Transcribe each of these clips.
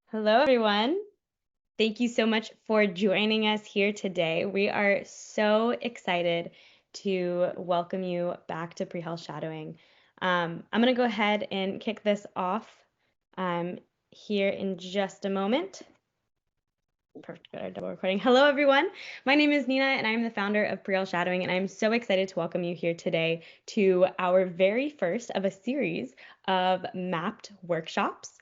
Hello, everyone. Thank you so much for joining us here today. We are so excited to welcome you back to pre-health shadowing. I'm going to go ahead and kick this off here in just a moment. Perfect, got our double recording. Hello, everyone. My name is Nina, and I'm the founder of Pre-Health Shadowing, and I'm so excited to welcome you here today to our very first of a series of mapped workshops.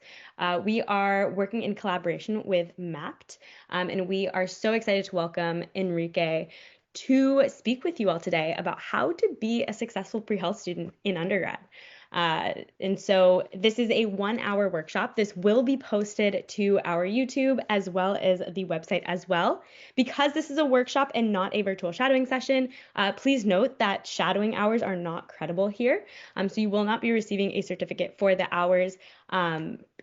We are working in collaboration with Mapped, and we are so excited to welcome Enrique to speak with you all today about how to be a successful pre-health student in undergrad. And so this is a 1 hour workshop. This will be posted to our YouTube as well as the website as well. Because this is a workshop and not a virtual shadowing session, please note that shadowing hours are not credible here. So you will not be receiving a certificate for the hours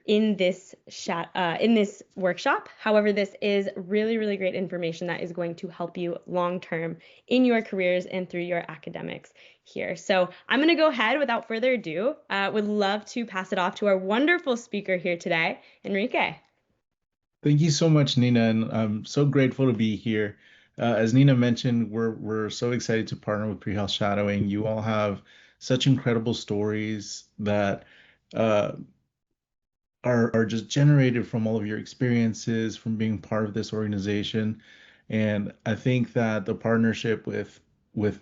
in this workshop. However, this is really, really great information that is going to help you long term in your careers and through your academics here. So I'm going to go ahead without further ado. Would love to pass it off to our wonderful speaker here today, Enrique. Thank you so much, Nina, and I'm so grateful to be here. As Nina mentioned, we're so excited to partner with Pre-Health Shadowing. You all have such incredible stories that uh, are just generated from all of your experiences from being part of this organization. And I think that the partnership with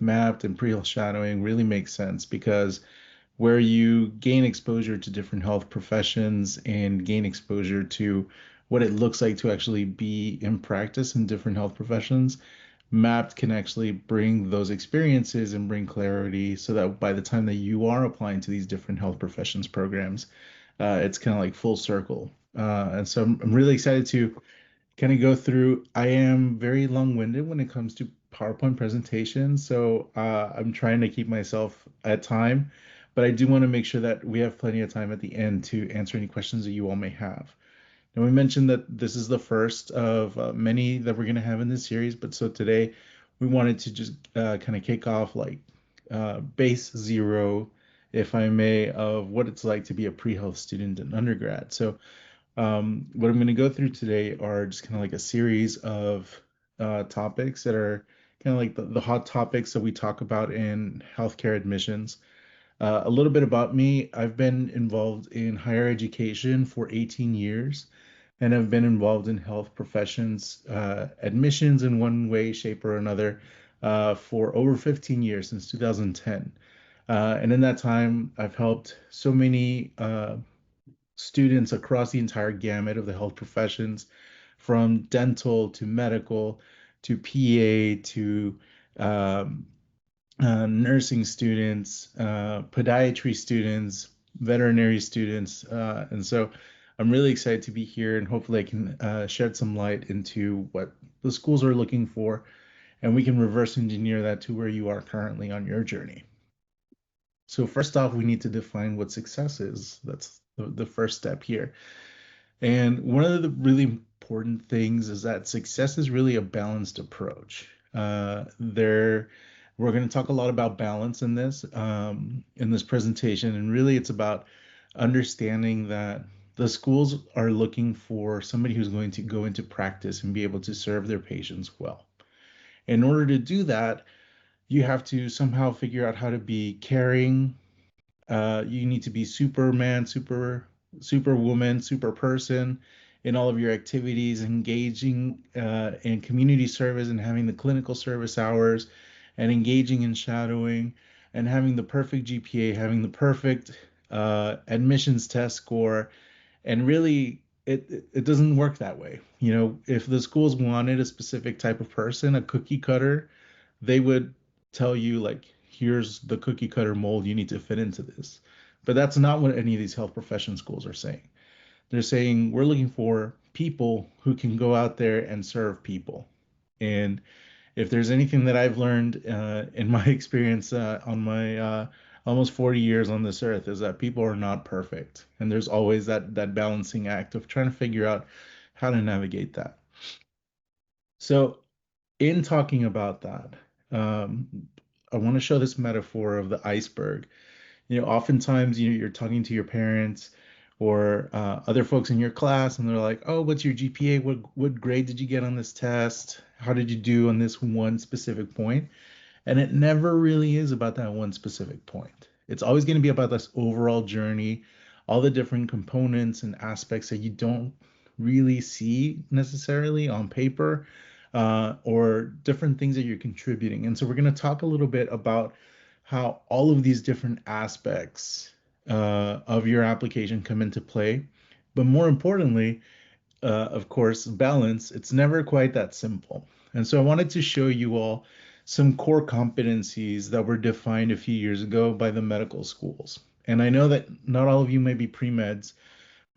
Mapped and Pre-Health Shadowing really makes sense because where you gain exposure to different health professions and gain exposure to what it looks like to actually be in practice in different health professions, Mapped can actually bring those experiences and bring clarity so that by the time that you are applying to these different health professions programs, it's kind of like full circle. And so I'm really excited to kind of go through. I am very long-winded when it comes to PowerPoint presentations, so I'm trying to keep myself at time, but I do want to make sure that we have plenty of time at the end to answer any questions that you all may have. Now, we mentioned that this is the first of many that we're going to have in this series, but so today we wanted to just kind of kick off like base zero, if I may, of what it's like to be a pre-health student in undergrad. So what I'm going to go through today are just kind of like a series of topics that are kind of like the hot topics that we talk about in healthcare admissions. A little bit about me. I've been involved in higher education for 18 years, and I've been involved in health professions admissions in one way, shape, or another for over 15 years, since 2010. And in that time, I've helped so many students across the entire gamut of the health professions, from dental to medical to PA to um, nursing students, podiatry students, veterinary students. And so I'm really excited to be here, and hopefully I can shed some light into what the schools are looking for, and we can reverse engineer that to where you are currently on your journey. So first off, we need to define what success is. That's the first step here. And one of the really important things is that success is really a balanced approach. We're going to talk a lot about balance in this presentation, and really it's about understanding that the schools are looking for somebody who's going to go into practice and be able to serve their patients well. In order to do that, you have to somehow figure out how to be caring, you need to be Superman, Superwoman, super person in all of your activities, engaging in community service and having the clinical service hours, and engaging in shadowing, and having the perfect GPA, having the perfect admissions test score, and really. It doesn't work that way. You know, if the schools wanted a specific type of person, a cookie cutter, they would tell you like, here's the cookie cutter mold, you need to fit into this. But that's not what any of these health profession schools are saying. They're saying we're looking for people who can go out there and serve people. And if there's anything that I've learned in my experience on my almost 40 years on this earth, is that people are not perfect, and there's always that balancing act of trying to figure out how to navigate that. So in talking about that, I want to show this metaphor of the iceberg. You know, oftentimes you're talking to your parents or other folks in your class, and they're like, "Oh, what's your GPA? What grade did you get on this test? How did you do on this one specific point?" And it never really is about that one specific point. It's always going to be about this overall journey, all the different components and aspects that you don't really see necessarily on paper, or different things that you're contributing. And so we're going to talk a little bit about how all of these different aspects of your application come into play. But more importantly, of course, balance, it's never quite that simple. And so I wanted to show you all some core competencies that were defined a few years ago by the medical schools. And I know that not all of you may be pre-meds,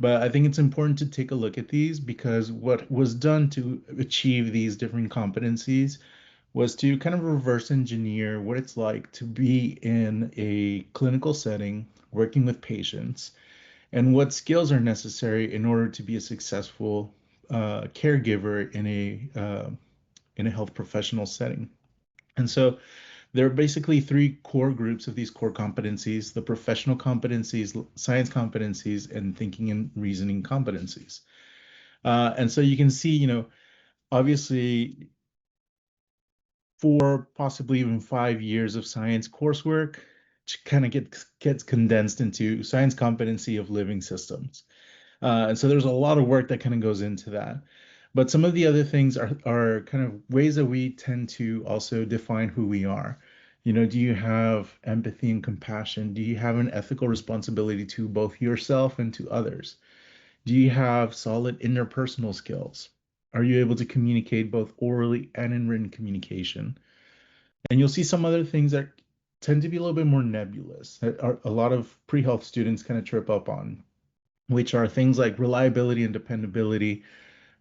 but I think it's important to take a look at these because what was done to achieve these different competencies was to kind of reverse engineer what it's like to be in a clinical setting, working with patients, and what skills are necessary in order to be a successful caregiver in a health professional setting. And so there are basically three core groups of these core competencies: the professional competencies, science competencies, and thinking and reasoning competencies. And so you can see, obviously 4, possibly even 5 years of science coursework kind of gets condensed into science competency of living systems. And so there's a lot of work that kind of goes into that. But some of the other things are kind of ways that we tend to also define who we are. Do you have empathy and compassion? Do you have an ethical responsibility to both yourself and to others? Do you have solid interpersonal skills? Are you able to communicate both orally and in written communication? And you'll see some other things that tend to be a little bit more nebulous that a lot of pre-health students kind of trip up on, which are things like reliability and dependability,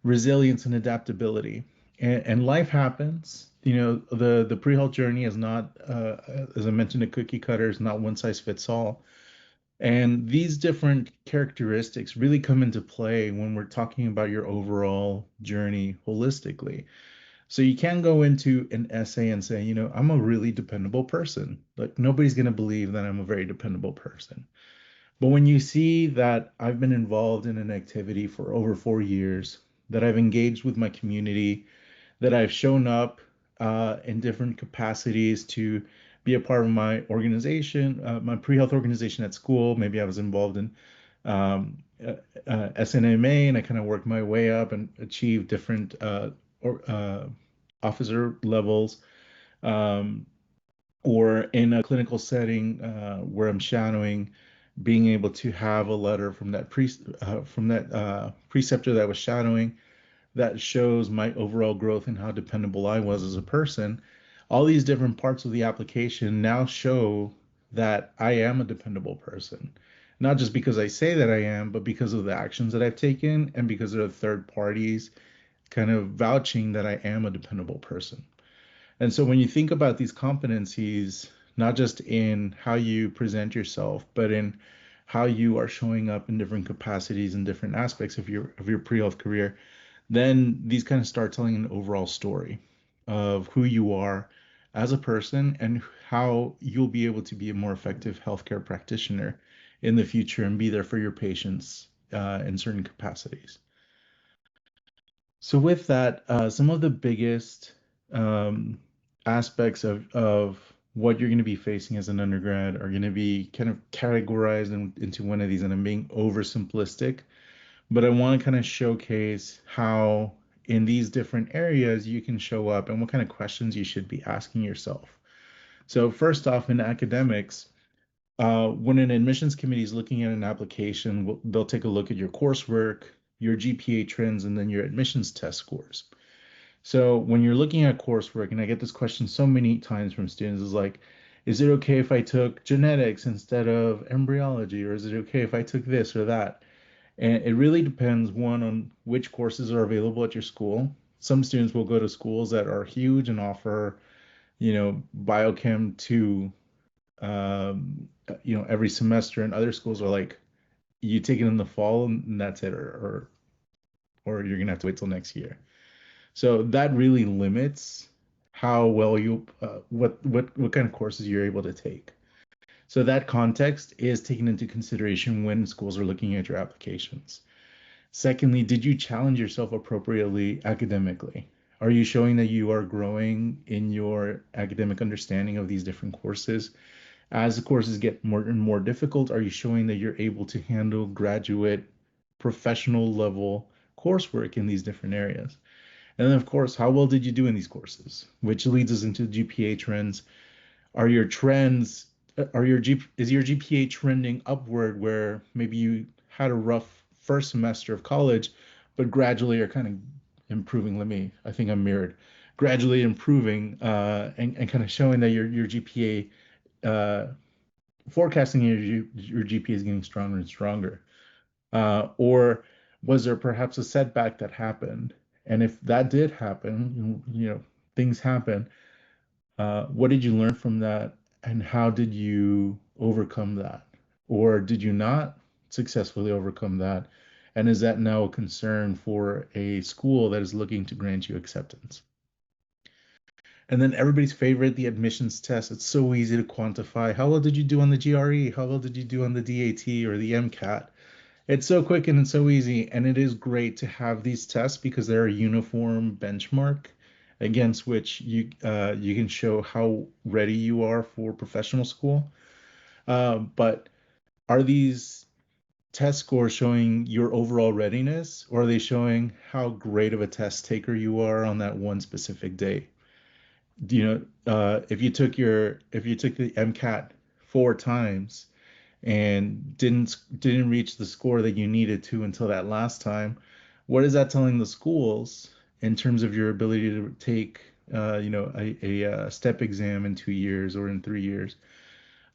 resilience and adaptability. And life happens. The pre-health journey is not, as I mentioned, a cookie cutter, is not one size fits all. And these different characteristics really come into play when we're talking about your overall journey holistically. So you can go into an essay and say, I'm a really dependable person. Like nobody's going to believe that I'm a very dependable person. But when you see that I've been involved in an activity for over 4 years, that I've engaged with my community, that I've shown up in different capacities to be a part of my organization, my pre-health organization at school. Maybe I was involved in SNMA, and I kind of worked my way up and achieved different officer levels. Um, or in a clinical setting where I'm shadowing, being able to have a letter from that preceptor that was shadowing that shows my overall growth and how dependable I was as a person. All these different parts of the application now show that I am a dependable person. Not just because I say that I am, but because of the actions that I've taken and because of the third parties kind of vouching that I am a dependable person. And so when you think about these competencies, not just in how you present yourself, but in how you are showing up in different capacities and different aspects of your pre-health career, then these kind of start telling an overall story of who you are as a person and how you'll be able to be a more effective healthcare practitioner in the future and be there for your patients in certain capacities. So with that, some of the biggest um, aspects of what you're going to be facing as an undergrad are going to be kind of categorized into one of these, and I'm being oversimplistic, but I want to kind of showcase how in these different areas you can show up and what kind of questions you should be asking yourself. So first off, in academics, when an admissions committee is looking at an application, they'll take a look at your coursework, your GPA trends, and then your admissions test scores. So when you're looking at coursework, and I get this question so many times from students, is like, is it okay if I took genetics instead of embryology, or is it okay if I took this or that? And it really depends, one, on which courses are available at your school. Some students will go to schools that are huge and offer, biochem 2, every semester, and other schools are like, you take it in the fall and that's it, or you're gonna have to wait till next year. So that really limits how well what kind of courses you're able to take. So that context is taken into consideration when schools are looking at your applications. Secondly, did you challenge yourself appropriately academically? Are you showing that you are growing in your academic understanding of these different courses? As the courses get more and more difficult, are you showing that you're able to handle graduate professional level coursework in these different areas? And then, of course, how well did you do in these courses? Which leads us into GPA trends. Are your trends, is your GPA trending upward where maybe you had a rough first semester of college, but gradually are kind of improving? I think I'm mirrored. Gradually improving and kind of showing that your GPA, forecasting your GPA is getting stronger and stronger. Or was there perhaps a setback that happened? And if that did happen, things happen. What did you learn from that, and how did you overcome that? Or did you not successfully overcome that? And is that now a concern for a school that is looking to grant you acceptance? And then everybody's favorite, the admissions test. It's so easy to quantify. How well did you do on the GRE? How well did you do on the DAT or the MCAT? It's so quick and it's so easy, and it is great to have these tests because they're a uniform benchmark against which you can show how ready you are for professional school. But are these test scores showing your overall readiness, or are they showing how great of a test taker you are on that one specific day? If you took the MCAT 4 times and didn't reach the score that you needed to until that last time, what is that telling the schools in terms of your ability to take a step exam in 2 years or in 3 years?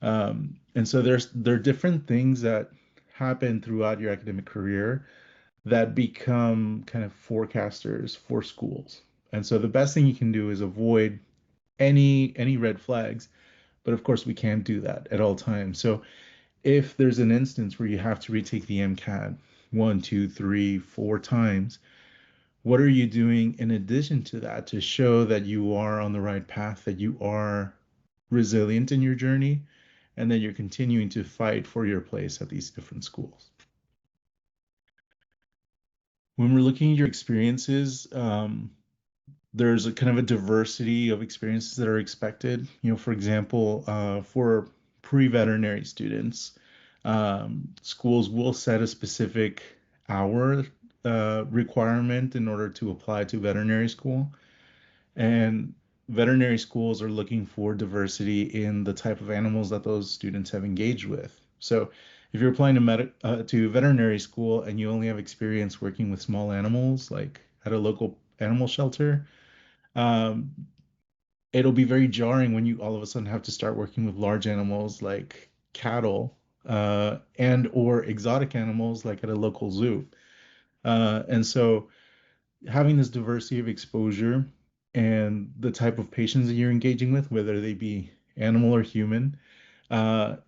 And so there are different things that happen throughout your academic career that become kind of forecasters for schools. And so the best thing you can do is avoid any red flags, but of course we can't do that at all times. So if there's an instance where you have to retake the MCAT one, two, three, 4 times, what are you doing in addition to that to show that you are on the right path, that you are resilient in your journey, and that you're continuing to fight for your place at these different schools? When we're looking at your experiences, there's a kind of a diversity of experiences that are expected. For example, for pre-veterinary students, schools will set a specific hour requirement in order to apply to veterinary school. And veterinary schools are looking for diversity in the type of animals that those students have engaged with. So if you're applying to veterinary school and you only have experience working with small animals, like at a local animal shelter, um, it'll be very jarring when you all of a sudden have to start working with large animals like cattle, and or exotic animals like at a local zoo. And so having this diversity of exposure and the type of patients that you're engaging with, whether they be animal or human,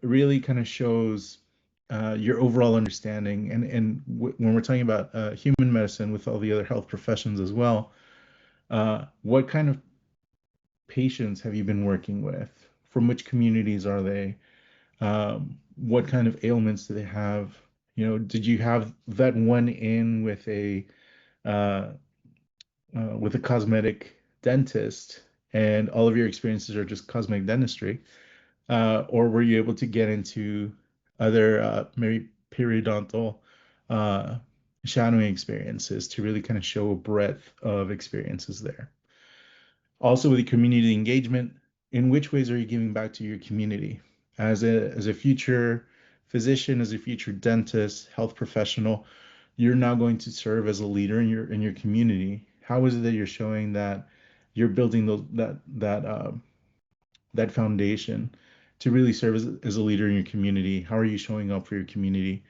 really kind of shows your overall understanding. And when we're talking about human medicine with all the other health professions as well, what kind of patients have you been working with? From which communities are they? What kind of ailments do they have? Did you have that one in uh, with a cosmetic dentist, and all of your experiences are just cosmetic dentistry? Or were you able to get into other maybe periodontal uh, shadowing experiences to really kind of show a breadth of experiences there? Also, with the community engagement, in which ways are you giving back to your community? As a future physician, as a future dentist, health professional, you're now going to serve as a leader in your community. How is it that you're showing that you're building that foundation to really serve as a leader in your community? How are you showing up for your community?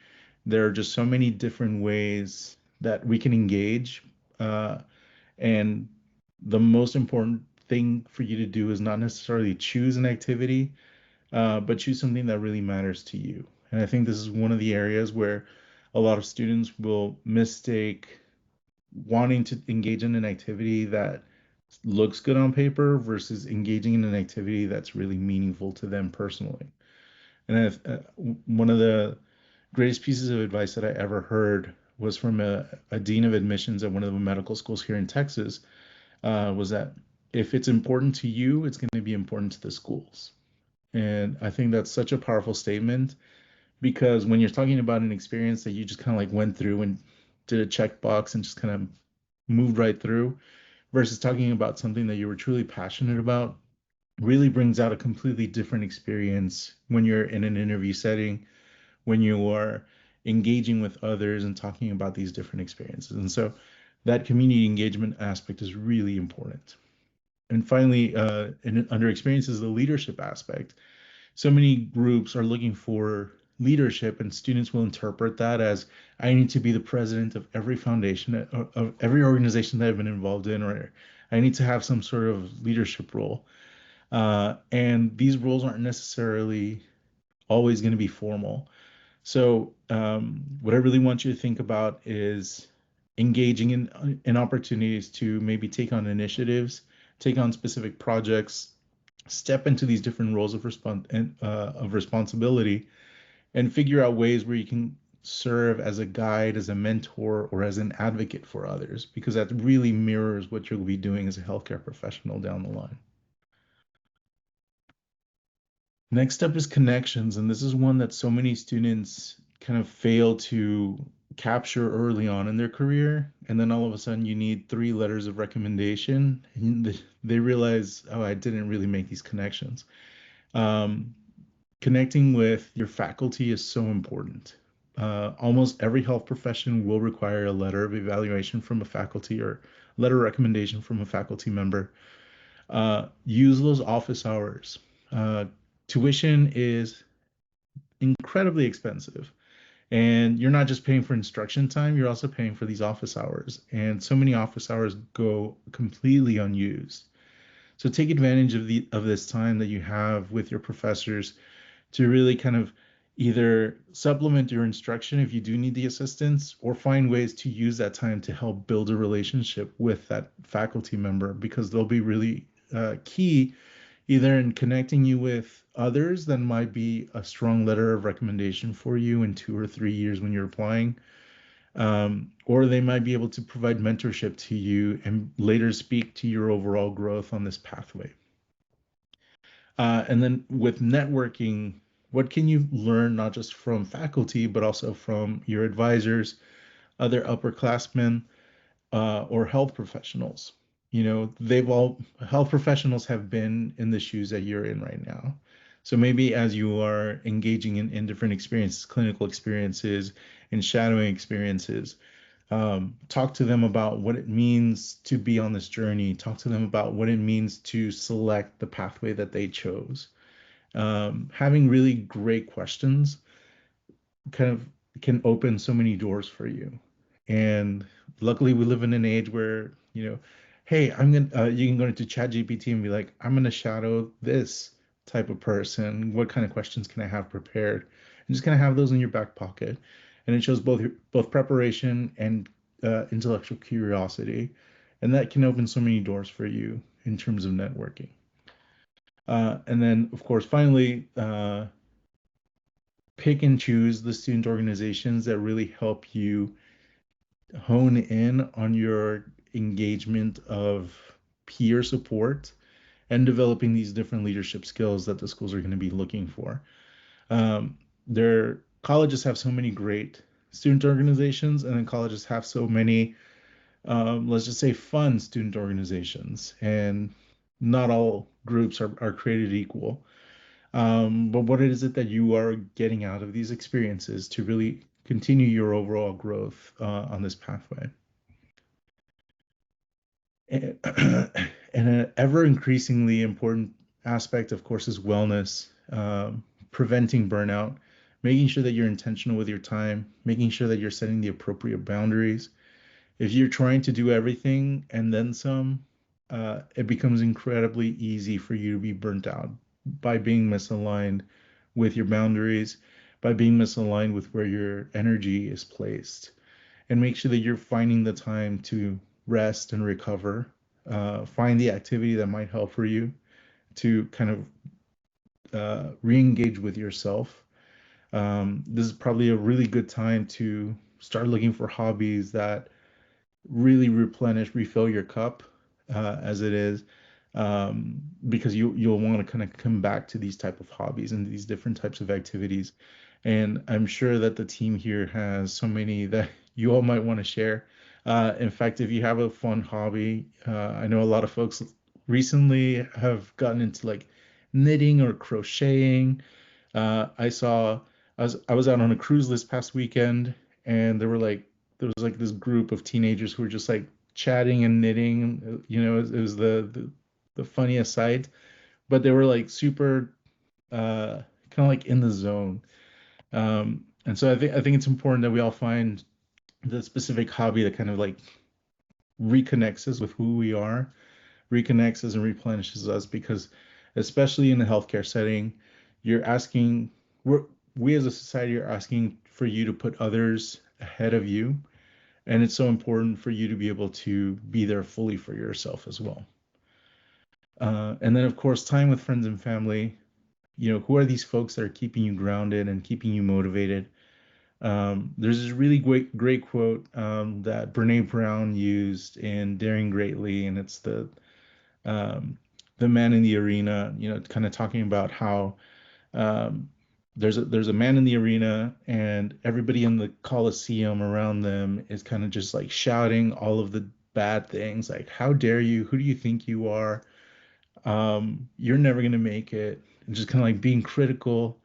There are just so many different ways that we can engage. And the most important thing for you to do is not necessarily choose an activity, but choose something that really matters to you. And I think this is one of the areas where a lot of students will mistake wanting to engage in an activity that looks good on paper versus engaging in an activity that's really meaningful to them personally. And one of the greatest pieces of advice that I ever heard was from a dean of admissions at one of the medical schools here in Texas. Was that if it's important to you, it's going to be important to the schools. And I think that's such a powerful statement because when you're talking about an experience that you just kind of like went through and did a checkbox and just kind of moved right through versus talking about something that you were truly passionate about really brings out a completely different experience when you're in an interview setting, when you are engaging with others and talking about these different experiences. And so that community engagement aspect is really important. And finally, under experiences, the leadership aspect. So many groups are looking for leadership, and students will interpret that as I need to be the president of every foundation, of every organization that I've been involved in, or I need to have some sort of leadership role. And these roles aren't necessarily always going to be formal. So, what I really want you to think about is engaging in opportunities to maybe take on initiatives, take on specific projects, step into these different roles of responsibility, and figure out ways where you can serve as a guide, as a mentor, or as an advocate for others, because that really mirrors what you'll be doing as a healthcare professional down the line. Next up is connections, and this is one that so many students kind of fail to capture early on in their career, and then all of a sudden you need three letters of recommendation, and they realize, oh, I didn't really make these connections. Um, Connecting with your faculty is so important. Almost every health profession will require a letter of evaluation from a faculty or letter of recommendation from a faculty member. Use those office hours. Uh, Tuition is incredibly expensive. And you're not just paying for instruction time, you're also paying for these office hours. And so many office hours go completely unused. So take advantage of this time that you have with your professors to really kind of either supplement your instruction if you do need the assistance or find ways to use that time to help build a relationship with that faculty member because they'll be really key either in connecting you with others that might be a strong letter of recommendation for you in 2 or 3 years when you're applying, or they might be able to provide mentorship to you and later speak to your overall growth on this pathway. And then with networking, what can you learn not just from faculty, but also from your advisors, other upperclassmen, or health professionals? You know, health professionals have been in the shoes that you're in right now. So maybe as you are engaging in different experiences, clinical experiences, and shadowing experiences, talk to them about what it means to be on this journey. Talk to them about what it means to select the pathway that they chose. Having really great questions kind of can open so many doors for you. And luckily, we live in an age where, hey, you can go into ChatGPT and be like, I'm gonna shadow this type of person. What kind of questions can I have prepared? And just kind of have those in your back pocket. And it shows both preparation and intellectual curiosity. And that can open so many doors for you in terms of networking. And then, of course, finally, pick and choose the student organizations that really help you hone in on your engagement of peer support and developing these different leadership skills that the schools are going to be looking for. Their colleges have so many great student organizations, and then colleges have so many, let's just say, fun student organizations, and not all groups are created equal. But what is it that you are getting out of these experiences to really continue your overall growth on this pathway? And, and an ever increasingly important aspect, of course, is wellness, preventing burnout, making sure that you're intentional with your time, making sure that you're setting the appropriate boundaries. If you're trying to do everything and then some, it becomes incredibly easy for you to be burnt out by being misaligned with your boundaries, by being misaligned with where your energy is placed. And make sure that you're finding the time to rest and recover. Find the activity that might help for you to kind of re-engage with yourself. This is probably a really good time to start looking for hobbies that really refill your cup as it is, because you'll want to kind of come back to these type of hobbies and these different types of activities. And I'm sure that the team here has so many that you all might want to share. In fact, if you have a fun hobby, I know a lot of folks recently have gotten into like knitting or crocheting. I saw I was out on a cruise this past weekend, and there was like this group of teenagers who were just like chatting and knitting. You know, it was the funniest sight, but they were like super kind of like in the zone. And so I think it's important that we all find the specific hobby that kind of like reconnects us with who we are, reconnects us and replenishes us, because especially in the healthcare setting, you're asking we're we as a society are asking for you to put others ahead of you, and it's so important for you to be able to be there fully for yourself as well. And then of course time with friends and family. You know, who are these folks that are keeping you grounded and keeping you motivated? There's this really great quote that Brene Brown used in Daring Greatly, and it's um, the man in the arena. You know, kind of talking about how um, there's a man in the arena, and everybody in the coliseum around them is kind of just like shouting all of the bad things, like "How dare you? Who do you think you are? You're never gonna make it." And just kind of like being critical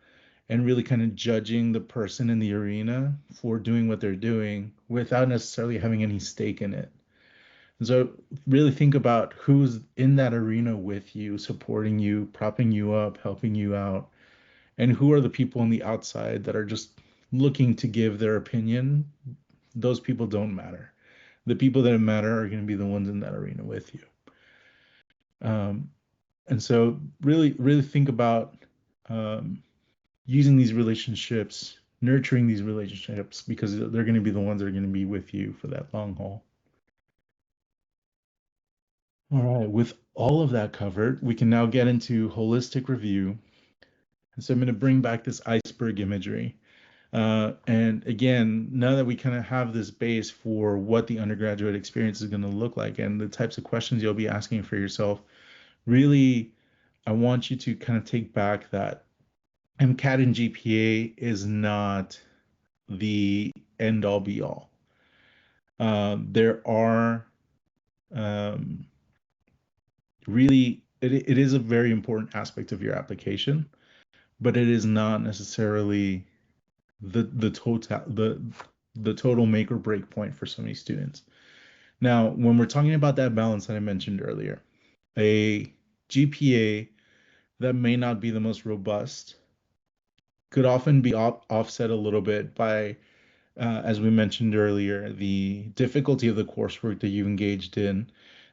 and really kind of judging the person in the arena for doing what they're doing without necessarily having any stake in it. And so really think about who's in that arena with you, supporting you, propping you up, helping you out, and who are the people on the outside that are just looking to give their opinion. Those people don't matter. The people that matter are going to be the ones in that arena with you. Um, and so really think about um, using these relationships, nurturing these relationships, because they're going to be the ones that are going to be with you for that long haul. All right, with all of that covered, we can now get into holistic review. And so I'm going to bring back this iceberg imagery. And again, now that we kind of have this base for what the undergraduate experience is going to look like and the types of questions you'll be asking for yourself, really, I want you to kind of take back that MCAT and GPA is not the end all be all. There are um, really, it is a very important aspect of your application, but it is not necessarily the total make or break point for so many students. Now, when we're talking about that balance that I mentioned earlier, a GPA that may not be the most robust could often be offset a little bit by, as we mentioned earlier, the difficulty of the coursework that you've engaged in,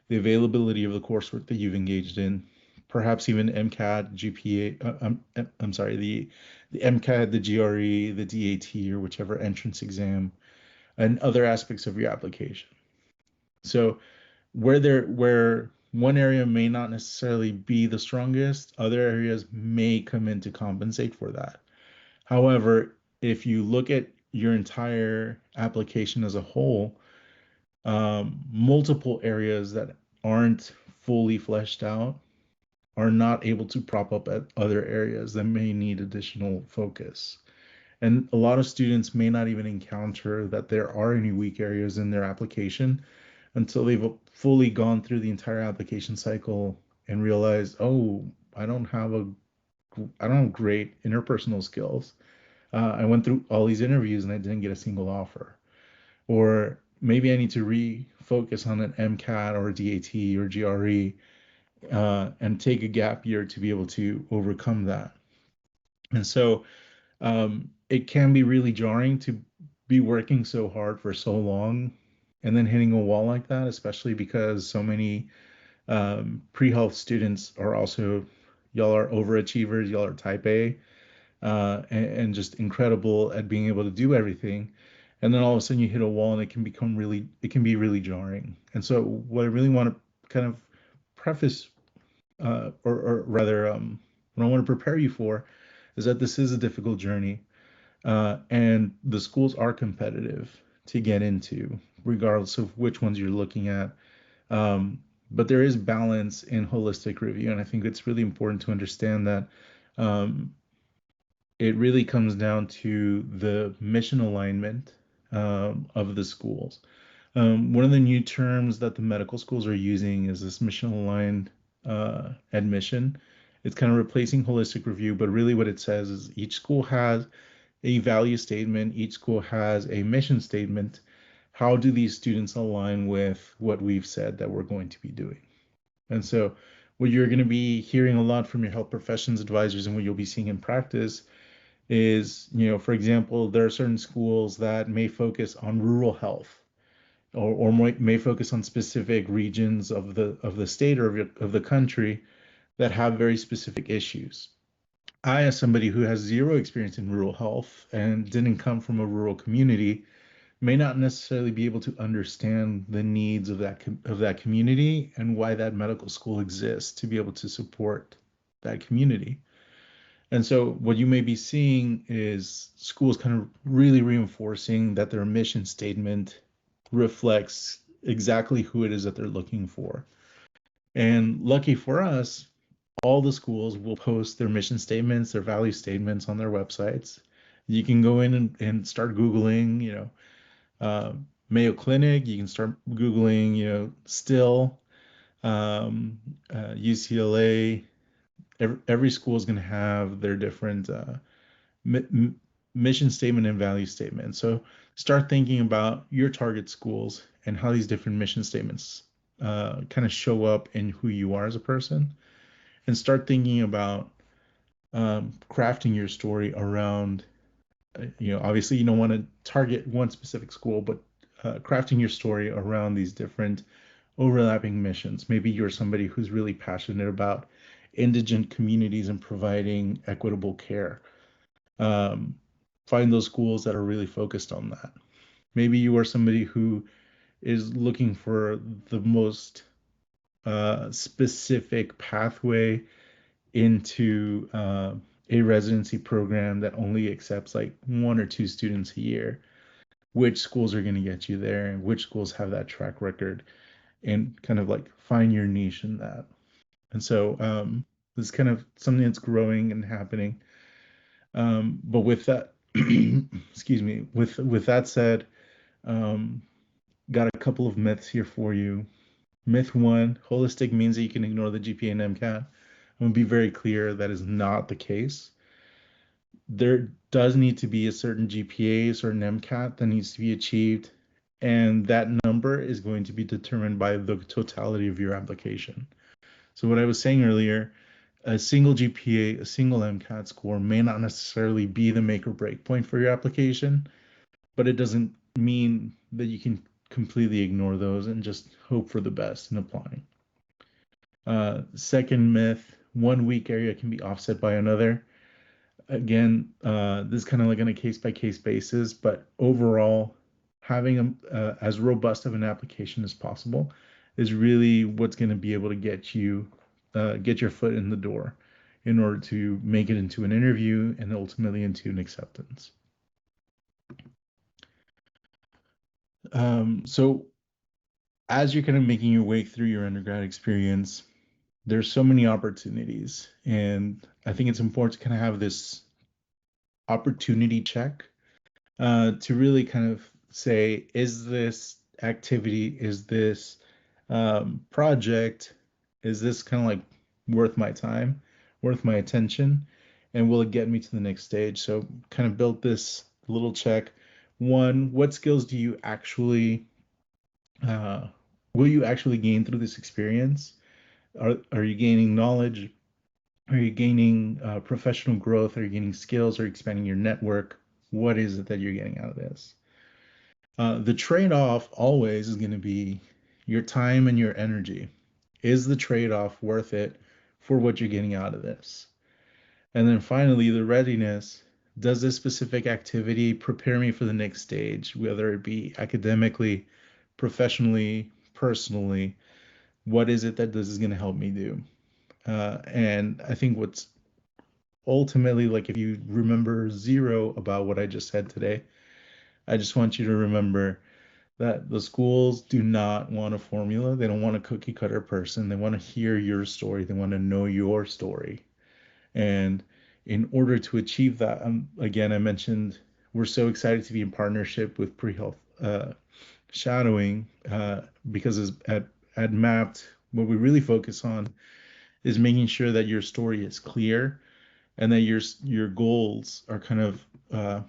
the availability of the coursework that you've engaged in, perhaps even MCAT, GPA, I'm sorry, the MCAT, the GRE, the DAT, or whichever entrance exam, and other aspects of your application. So where one area may not necessarily be the strongest, other areas may come in to compensate for that. However, if you look at your entire application as a whole, multiple areas that aren't fully fleshed out are not able to prop up at other areas that may need additional focus. And a lot of students may not even encounter that there are any weak areas in their application until they've fully gone through the entire application cycle and realize, oh, I don't have a I don't have great interpersonal skills. I went through all these interviews and I didn't get a single offer. Or maybe I need to refocus on an MCAT or a DAT or GRE, and take a gap year to be able to overcome that. And so it can be really jarring to be working so hard for so long and then hitting a wall like that, especially because so many pre-health students are also, y'all are overachievers, y'all are type A, and just incredible at being able to do everything. And then all of a sudden you hit a wall and it can be really jarring. And so what I really want to kind of preface, or rather What I want to prepare you for is that this is a difficult journey, and the schools are competitive to get into, regardless of which ones you're looking at. Um, but there is balance in holistic review, and I think it's really important to understand that um, it really comes down to the mission alignment of the schools. One of the new terms that the medical schools are using is this mission aligned admission. It's kind of replacing holistic review, but really what it says is each school has a value statement, each school has a mission statement. How do these students align with what we've said that we're going to be doing? And so, what you're going to be hearing a lot from your health professions advisors and what you'll be seeing in practice is, for example, there are certain schools that may focus on rural health or may focus on specific regions of the state or of the country that have very specific issues. I, as somebody who has zero experience in rural health and didn't come from a rural community, may not necessarily be able to understand the needs of that community and why that medical school exists to be able to support that community. And so what you may be seeing is schools kind of really reinforcing that their mission statement reflects exactly who it is that they're looking for. And lucky for us, all the schools will post their mission statements, their value statements on their websites. You can go in and start Googling, uh, Mayo Clinic. You can start Googling, still UCLA. Every school is going to have their different mission statement and value statement. So start thinking about your target schools and how these different mission statements kind of show up in who you are as a person, and start thinking about crafting your story around. Obviously you don't want to target one specific school, but crafting your story around these different overlapping missions. Maybe you're somebody who's really passionate about indigent communities and providing equitable care. um, Find those schools that are really focused on that. Maybe you are somebody who is looking for the most specific pathway into a residency program that only accepts like one or two students a year. Which schools are going to get you there, and which schools have that track record, and kind of like find your niche in that. And so this is kind of something that's growing and happening. But with that, excuse me, with that said, um, got a couple of myths here for you. Myth one: holistic means that you can ignore the GPA and MCAT. I'm gonna be very clear that is not the case. There does need to be a certain GPA, a certain MCAT that needs to be achieved, and that number is going to be determined by the totality of your application. So what I was saying earlier, a single GPA, a single MCAT score may not necessarily be the make or break point for your application, but it doesn't mean that you can completely ignore those and just hope for the best in applying. Second myth: one weak area can be offset by another. Again, this is kind of like on a case by case basis, but overall, having as robust of an application as possible is really what's going to be able to get your foot in the door in order to make it into an interview and ultimately into an acceptance. So as you're kind of making your way through your undergrad experience, there's so many opportunities, and I think it's important to kind of have this opportunity check to really kind of say, is this activity, is this project, is this kind of like worth my time, worth my attention, and will it get me to the next stage? So kind of built this little check. One, what skills do you actually uh, will you actually gain through this experience? Are you gaining knowledge? Are you gaining professional growth? Are you gaining skills? Are you expanding your network? What is it that you're getting out of this? The trade-off always is going to be your time and your energy. Is the trade-off worth it for what you're getting out of this? And then finally, the readiness. Does this specific activity prepare me for the next stage, whether it be academically, professionally, personally? What is it that this is going to help me do? And I think what's ultimately, like if you remember zero about what I just said today, I just want you to remember that the schools do not want a formula. They don't want a cookie cutter person. They want to hear your story. They want to know your story. And in order to achieve that, again, I mentioned we're so excited to be in partnership with pre-health shadowing because at Mapped, what we really focus on is making sure that your story is clear and that your goals are kind of uh,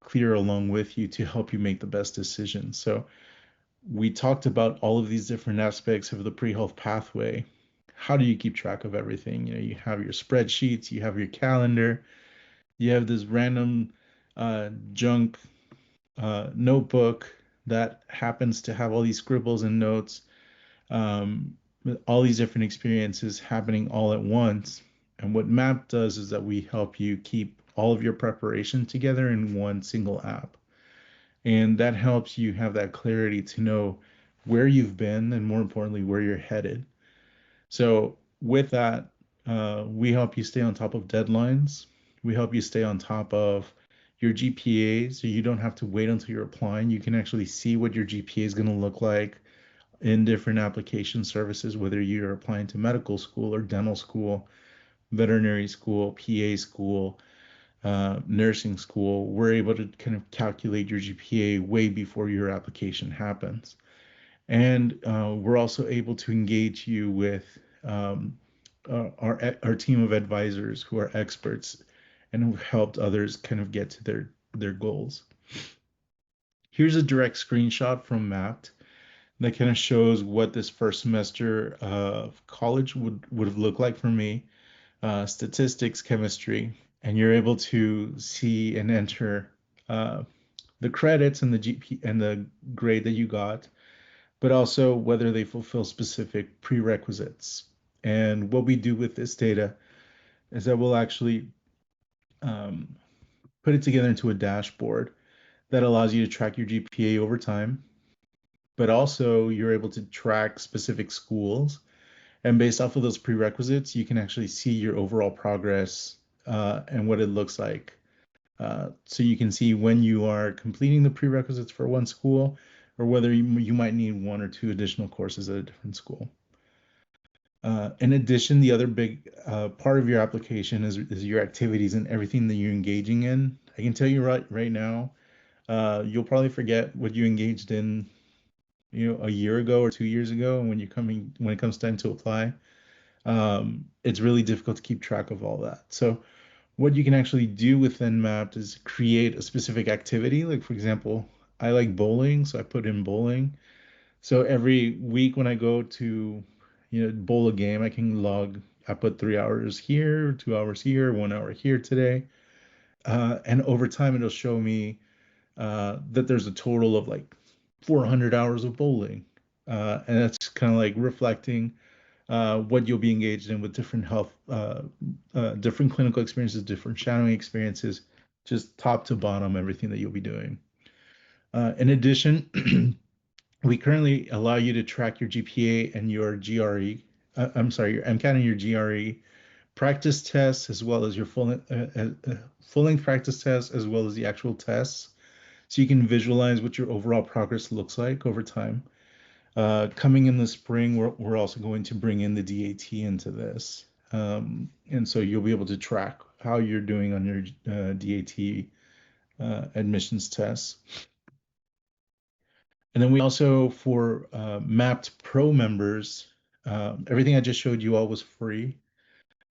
clear along with you to help you make the best decision. So we talked about all of these different aspects of the pre-health pathway. How do you keep track of everything? You know, you have your spreadsheets, you have your calendar, you have this random junk notebook that happens to have all these scribbles and notes, all these different experiences happening all at once. And what MAP does is that we help you keep all of your preparation together in one single app. And that helps you have that clarity to know where you've been and more importantly, where you're headed. So with that, we help you stay on top of deadlines. We help you stay on top of your GPA so you don't have to wait until you're applying. You can actually see what your GPA is going to look like in different application services, whether you're applying to medical school or dental school, veterinary school, PA school, nursing school. We're able to kind of calculate your GPA way before your application happens. And we're also able to engage you with um, our team of advisors who are experts and who've helped others kind of get to their goals. Here's a direct screenshot from Mapped that kind of shows what this first semester of college would have looked like for me. Statistics, chemistry, and you're able to see and enter uh, the credits and the GP and the grade that you got, but also whether they fulfill specific prerequisites. And what we do with this data is that we'll actually um, put it together into a dashboard that allows you to track your GPA over time, but also you're able to track specific schools. And based off of those prerequisites, you can actually see your overall progress and what it looks like. So you can see when you are completing the prerequisites for one school or whether you might need one or two additional courses at a different school. In addition, the other big part of your application is your activities and everything that you're engaging in. I can tell you right now, you'll probably forget what you engaged in, a year ago or 2 years ago, and when it comes time to apply, it's really difficult to keep track of all that. So what you can actually do within Mapped is create a specific activity. Like for example, I like bowling, so I put in bowling. So every week when I go to, bowl a game, I can log. I put 3 hours here, 2 hours here, 1 hour here today, and over time it'll show me that there's a total of like 400 hours of bowling, and that's kind of like reflecting what you'll be engaged in with different different clinical experiences, different shadowing experiences, just top to bottom, everything that you'll be doing. In addition, we currently allow you to track your GPA and your GRE. I'm sorry, your MCAT and your GRE practice tests, as well as your full length practice tests, as well as the actual tests. So you can visualize what your overall progress looks like over time. Coming in the spring, we're also going to bring in the DAT into this. And so you'll be able to track how you're doing on your DAT admissions tests. And then we also, for Mapped Pro members, everything I just showed you all was free.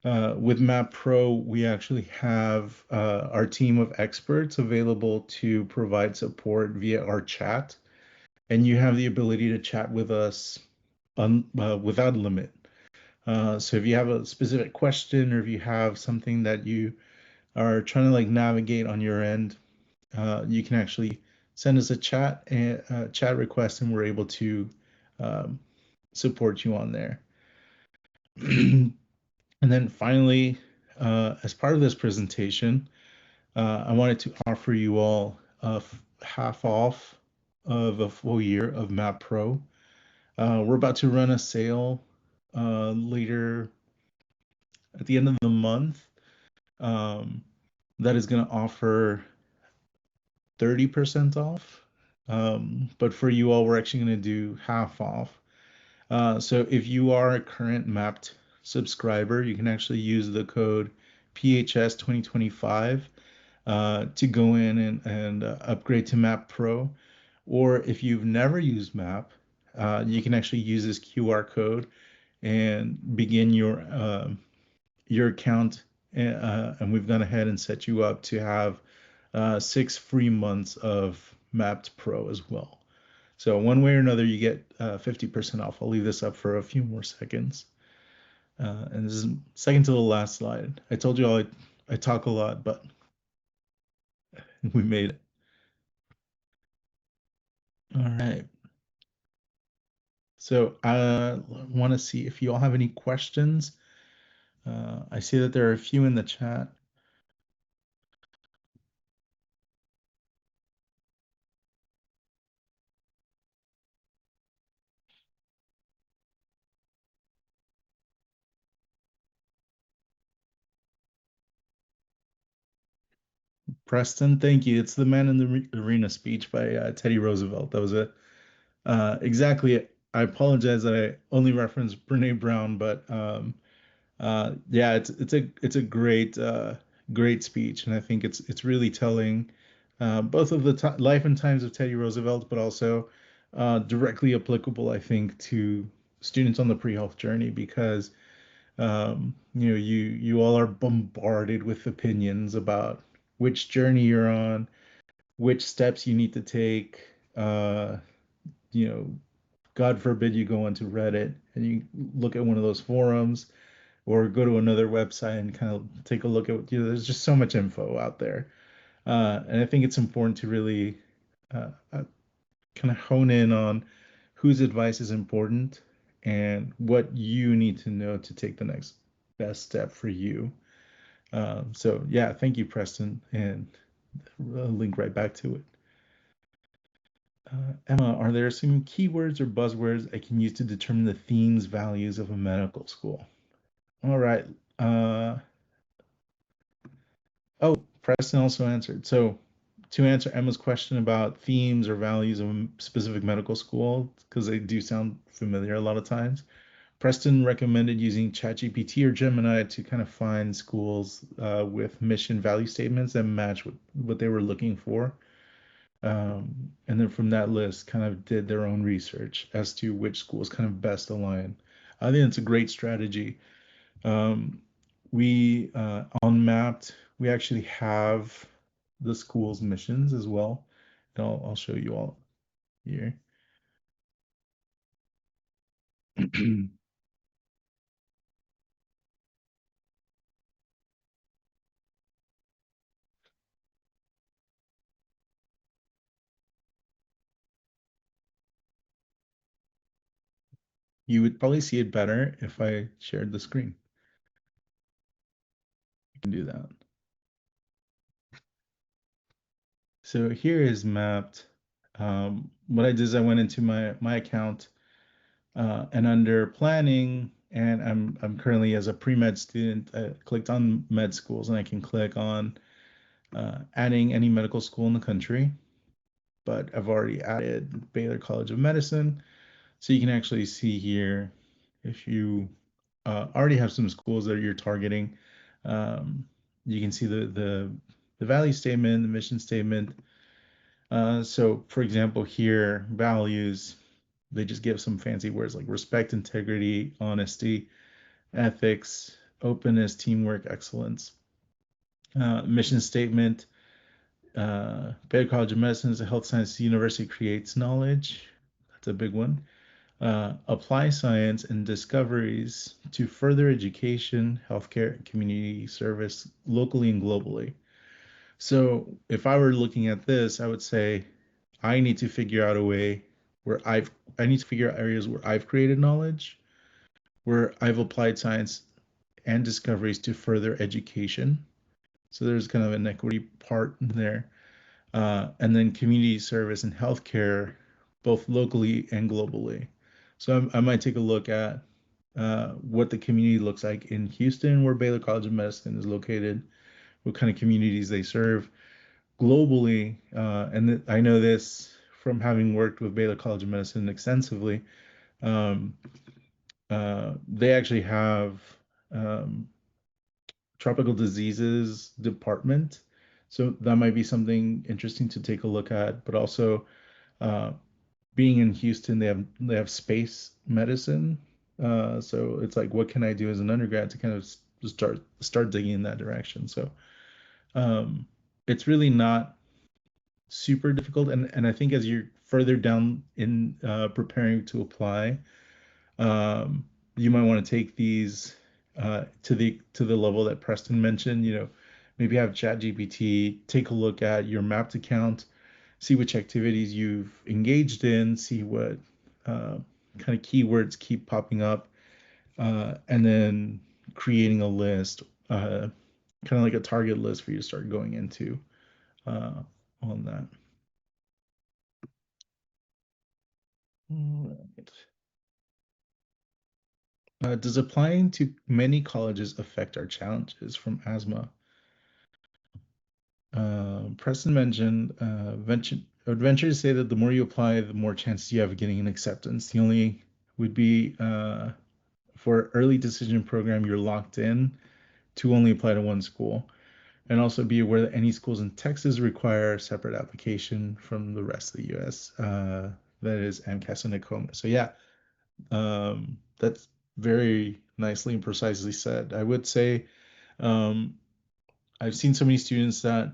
With Map Pro, we actually have our team of experts available to provide support via our chat, and you have the ability to chat with us without limit. So if you have a specific question or if you have something that you are trying to like navigate on your end, you can actually send us a chat request, and we're able to um, support you on there. And then finally, as part of this presentation, I wanted to offer you all half off of a full year of Map Pro. We're about to run a sale later at the end of the month. um, that is going to offer 30% off. But for you all, we're actually going to do half off. So if you are a current Mapped subscriber, you can actually use the code PHS 2025 to go in and upgrade to Map Pro. Or if you've never used Map, you can actually use this QR code and begin your account. And we've gone ahead and set you up to have 6 free months of Mapped Pro as well. So one way or another, you get 50% off. I'll leave this up for a few more seconds. And this is second to the last slide. I told you I talk a lot, but we made it. All right. So I want to see if you all have any questions. I see that there are a few in the chat. Preston, thank you. It's the Man in the Arena speech by Teddy Roosevelt. That was it. Exactly it. I apologize that I only referenced Brene Brown, but yeah, it's a great speech, and I think it's really telling both of the life and times of Teddy Roosevelt, but also directly applicable, I think, to students on the pre-health journey because you all are bombarded with opinions about which journey you're on, which steps you need to take. Uh, you know, God forbid you go onto Reddit and you look at one of those forums or go to another website and kind of take a look at, there's just so much info out there. And I think it's important to really kind of hone in on whose advice is important and what you need to know to take the next best step for you. So yeah, thank you, Preston, and I'll link right back to it. Emma, are there some keywords or buzzwords I can use to determine the themes, values of a medical school? All right. Uh, oh, Preston also answered. So to answer Emma's question about themes or values of a specific medical school, because they do sound familiar a lot of times, Preston recommended using ChatGPT or Gemini to kind of find schools with mission value statements that match what they were looking for. And then from that list, kind of did their own research as to which schools kind of best align. I think it's a great strategy. Um, we on Mapped, we actually have the school's missions as well. And I'll show you all here. You would probably see it better if I shared the screen. I can do that. So here is Mapped. What I did is I went into my account and under planning, and I'm currently as a pre-med student, I clicked on med schools, and I can click on adding any medical school in the country. But I've already added Baylor College of Medicine, so you can actually see here if you already have some schools that you're targeting. Um, you can see the value statement, the mission statement. So, for example, here values, they just give some fancy words like respect, integrity, honesty, ethics, openness, teamwork, excellence. Mission statement, Baylor College of Medicine is a health science university creates knowledge. That's a big one. Apply science and discoveries to further education, healthcare, and community service locally and globally. So if I were looking at this, I would say I need to figure out a way where I need to figure out areas where I've created knowledge, where I've applied science and discoveries to further education. So there's kind of an equity part in there. And then community service and healthcare, both locally and globally. So I might take a look at what the community looks like in Houston, where Baylor College of Medicine is located, what kind of communities they serve globally. And I know this from having worked with Baylor College of Medicine extensively. Um, they actually have um, tropical diseases department. So that might be something interesting to take a look at. But also, uh, being in Houston, they have space medicine. So it's like, what can I do as an undergrad to kind of start digging in that direction? So um, it's really not super difficult. And I think as you're further down in preparing to apply, um, you might want to take these to the level that Preston mentioned. Maybe have ChatGPT take a look at your mapped account, see which activities you've engaged in, see what uh, kind of keywords keep popping up, and then creating a list, kind of like a target list for you to start going into uh, on that. All right. Does applying to many colleges affect our challenges from asthma? Preston mentioned, I would venture to say that the more you apply, the more chances you have of getting an acceptance. The only would be for early decision program, you're locked in to only apply to one school. And also be aware that any schools in Texas require a separate application from the rest of the US. That is AMCAS and NACOMA. So yeah, that's very nicely and precisely said. I would say um, I've seen so many students that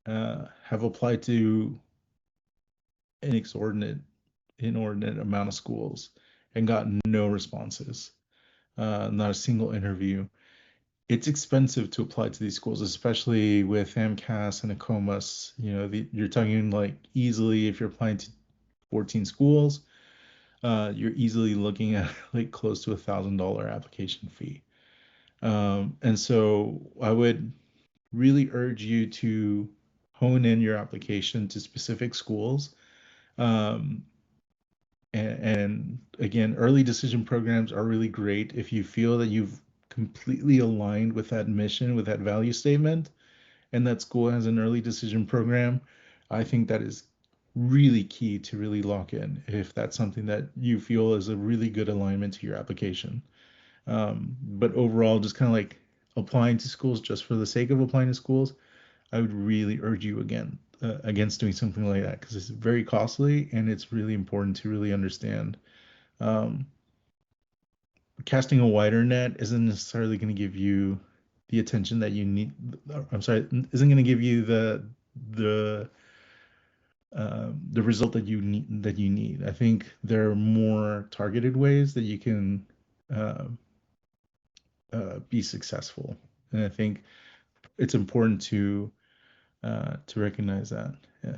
have applied to an inordinate amount of schools and got no responses, not a single interview. It's expensive to apply to these schools, especially with AMCAS and ACOMAS. You're talking like easily if you're applying to 14 schools, you're easily looking at like close to $1,000 application fee. And so I would really urge you to hone in your application to specific schools. Um, and again, early decision programs are really great if you feel that you've completely aligned with that mission, with that value statement, and that school has an early decision program. I think that is really key to really lock in if that's something that you feel is a really good alignment to your application. But overall, just kind of like applying to schools just for the sake of applying to schools, I would really urge you against doing something like that because it's very costly and it's really important to really understand. Um, Casting a wider net isn't necessarily going to give you the attention that you need. I'm sorry, isn't going to give you the the result that you need. I think there are more targeted ways that you can uh, be successful, and I think it's important to recognize that. Yeah.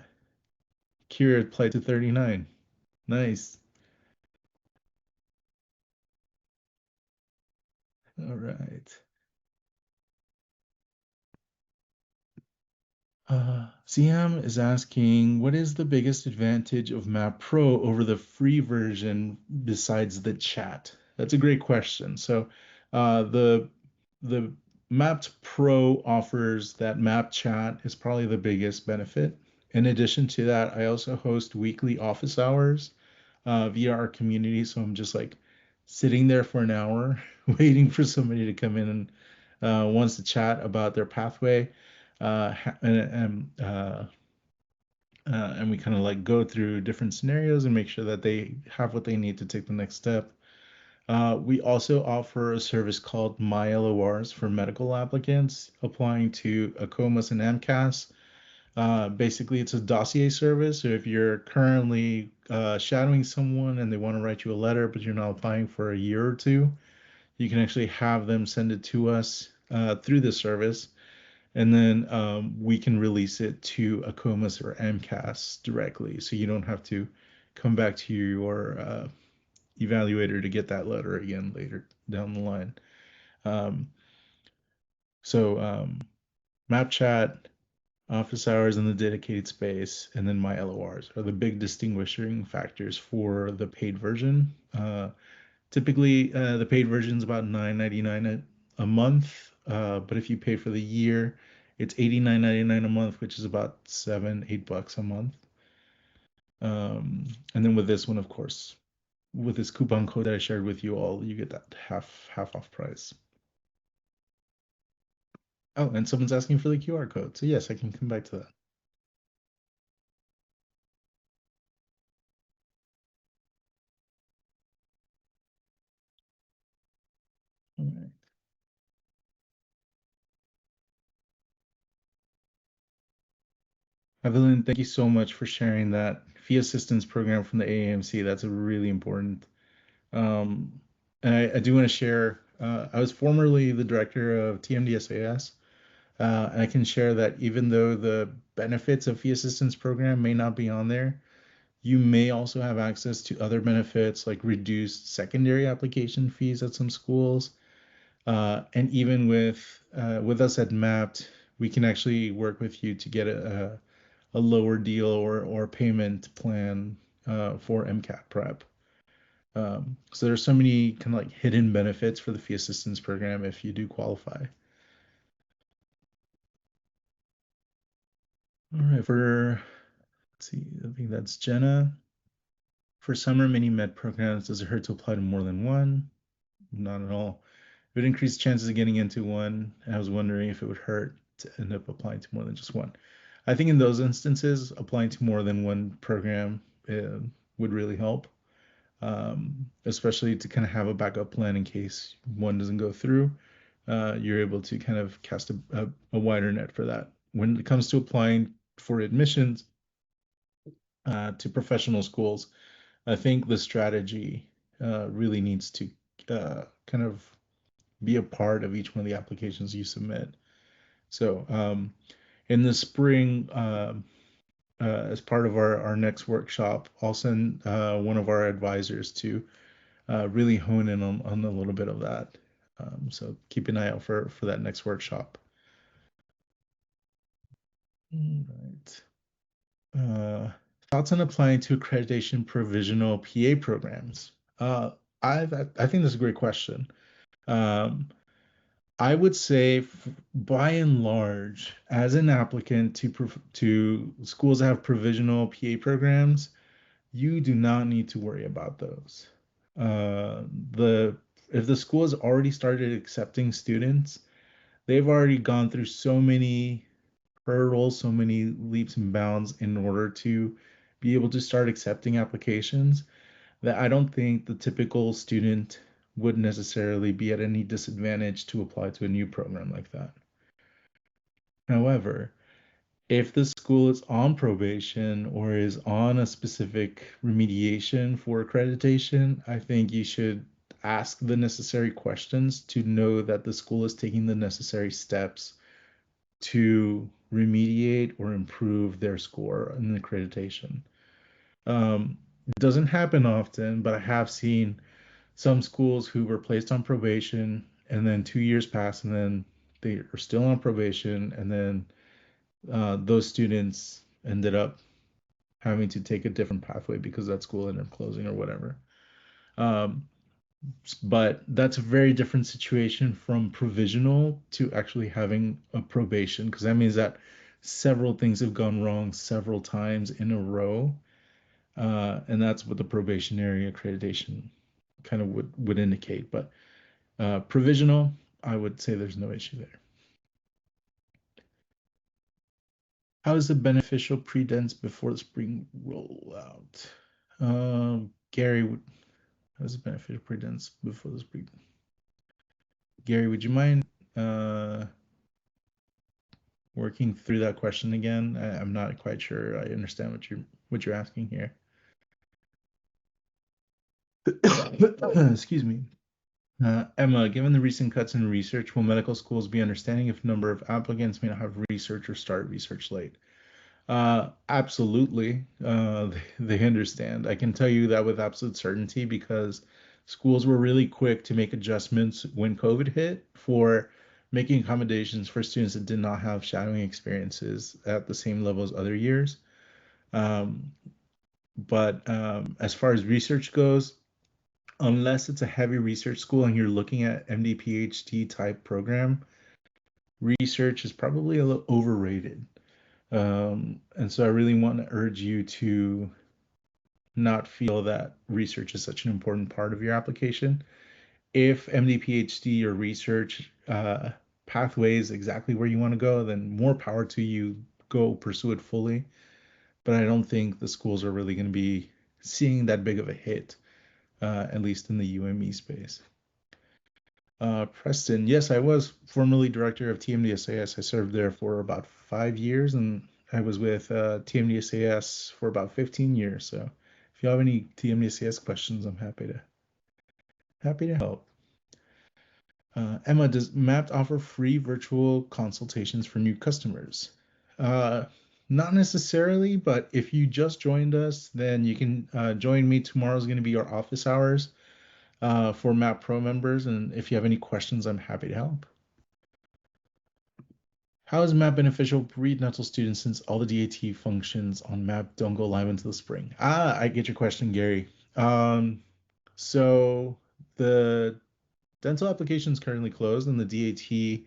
Kira played to 39. Nice. All right. CM is asking, what is the biggest advantage of Map Pro over the free version besides the chat? That's a great question. So, the Mapped Pro offers that map chat is probably the biggest benefit. In addition to that, I also host weekly office hours via our community. So I'm just like sitting there for an hour waiting for somebody to come in and wants to chat about their pathway. And we kind of like go through different scenarios and make sure that they have what they need to take the next step. We also offer a service called MyLORs for medical applicants applying to ACOMAS and AMCAS. Basically, it's a dossier service. So if you're currently shadowing someone and they want to write you a letter, but you're not applying for a year or two, you can actually have them send it to us through the service, and then we can release it to ACOMAS or AMCAS directly. So you don't have to come back to your evaluator to get that letter again later down the line. Um, so Map Chat, office hours in the dedicated space, and then my LORs are the big distinguishing factors for the paid version. Typically, the paid version is about $9.99 a month, but if you pay for the year, It's 89.99 a month, which is about 7, 8 bucks a month. And then with this one, of course, with this coupon code that I shared with you all, you get that half off price. Oh, and someone's asking for the QR code. So yes, I can come back to that. All right. Evelyn, thank you so much for sharing that fee assistance program from the AAMC. That's a really important. Um, and I do want to share, I was formerly the director of TMDSAS, and I can share that even though the benefits of fee assistance program may not be on there, you may also have access to other benefits like reduced secondary application fees at some schools. And even with us at Mapped, we can actually work with you to get a lower deal or payment plan for MCAT prep. So there's so many kind of like hidden benefits for the fee assistance program if you do qualify. All right, let's see, I think that's Jenna. For summer mini med programs, does it hurt to apply to more than one? Not at all. It would increase chances of getting into one. And I was wondering if it would hurt to end up applying to more than just one. I think in those instances, applying to more than one program would really help, especially to kind of have a backup plan in case one doesn't go through. You're able to kind of cast a wider net for that. When it comes to applying for admissions to professional schools, I think the strategy really needs to kind of be a part of each one of the applications you submit. So in the spring, as part of our next workshop, I'll send one of our advisors to really hone in on a little bit of that. So keep an eye out for that next workshop. All right. Thoughts on applying to accreditation provisional PA programs? I think that's a great question. Um, I would say, by and large, as an applicant to schools that have provisional PA programs, you do not need to worry about those. The If the school has already started accepting students, they've already gone through so many hurdles, so many leaps and bounds in order to be able to start accepting applications that I don't think the typical student would necessarily be at any disadvantage to apply to a new program like that. However, if the school is on probation or is on a specific remediation for accreditation, I think you should ask the necessary questions to know that the school is taking the necessary steps to remediate or improve their score in accreditation. It doesn't happen often, but I have seen some schools who were placed on probation and then 2 years pass and then they are still on probation and then those students ended up having to take a different pathway because that school ended up closing or whatever. Um, but that's a very different situation from provisional to actually having a probation because that means that several things have gone wrong several times in a row. And that's what the probationary accreditation kind of would indicate. But provisional, I would say there's no issue there. How is the beneficial pre-dents before the spring rollout? Gary, how is the beneficial pre-dents before the spring? Gary, would you mind working through that question again? I'm not quite sure I understand what you're asking here. Excuse me. Emma, given the recent cuts in research, will medical schools be understanding if a number of applicants may not have research or start research late? Absolutely. They understand. I can tell you that with absolute certainty because schools were really quick to make adjustments when COVID hit for making accommodations for students that did not have shadowing experiences at the same level as other years. Um, but as far as research goes, unless it's a heavy research school and you're looking at MD PhD type program, research is probably a little overrated. And so I really want to urge you to not feel that research is such an important part of your application. If MD, PhD, or research pathway is exactly where you want to go, then more power to you. Go pursue it fully. But I don't think the schools are really going to be seeing that big of a hit, at least in the UME space. Preston, yes, I was formerly director of TMDSAS. I served there for about 5 years, and I was with TMDSAS for about 15 years. So if you have any TMDSAS questions, I'm happy to help. Emma, does Mapped offer free virtual consultations for new customers? Uh, Not necessarily, but if you just joined us, then you can join me. Tomorrow's going to be our office hours for Map Pro members, and if you have any questions, I'm happy to help. How is Map beneficial for pre-dental students since all the DAT functions on Map don't go live until the spring? Ah, I get your question, Gary. So the dental application is currently closed, and the DAT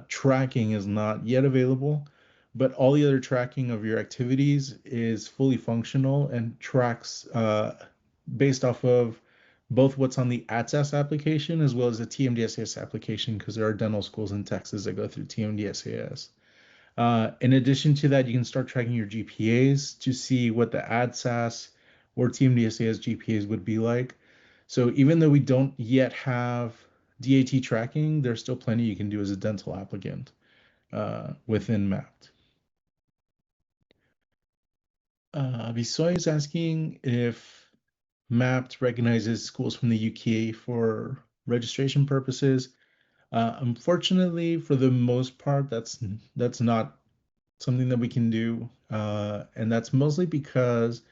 tracking is not yet available, but all the other tracking of your activities is fully functional and tracks based off of both what's on the ATSAS application as well as the TMDSAS application, because there are dental schools in Texas that go through TMDSAS. In addition to that, you can start tracking your GPAs to see what the ADSAS or TMDSAS GPAs would be like. So even though we don't yet have DAT tracking, there's still plenty you can do as a dental applicant within MAPT. Bisoy is asking if MAPT recognizes schools from the UK for registration purposes. Unfortunately, for the most part, that's not something that we can do, and that's mostly because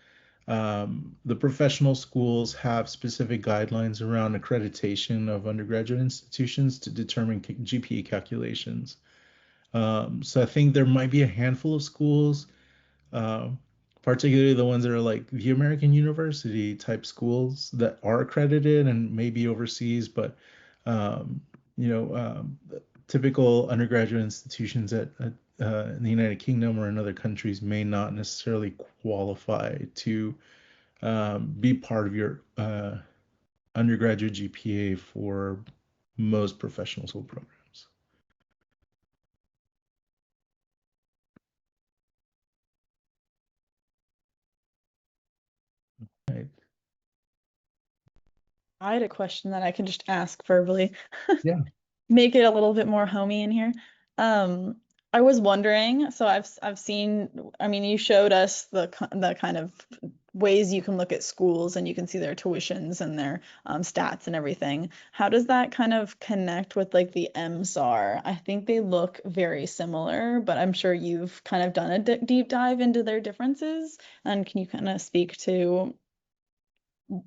the professional schools have specific guidelines around accreditation of undergraduate institutions to determine GPA calculations. So I think there might be a handful of schools, uh, particularly the ones that are like the American University type schools that are accredited and maybe overseas, but um, you know, typical undergraduate institutions in the United Kingdom or in other countries may not necessarily qualify to be part of your undergraduate GPA for most professional school programs. Right. I had a question that I can just ask verbally, Yeah. make it a little bit more homey in here. Um, I was wondering, so I've seen, I mean, you showed us the kind of ways you can look at schools and you can see their tuitions and their stats and everything. How does that kind of connect with like the MSAR? I think they look very similar, but I'm sure you've kind of done a deep dive into their differences. And can you kind of speak to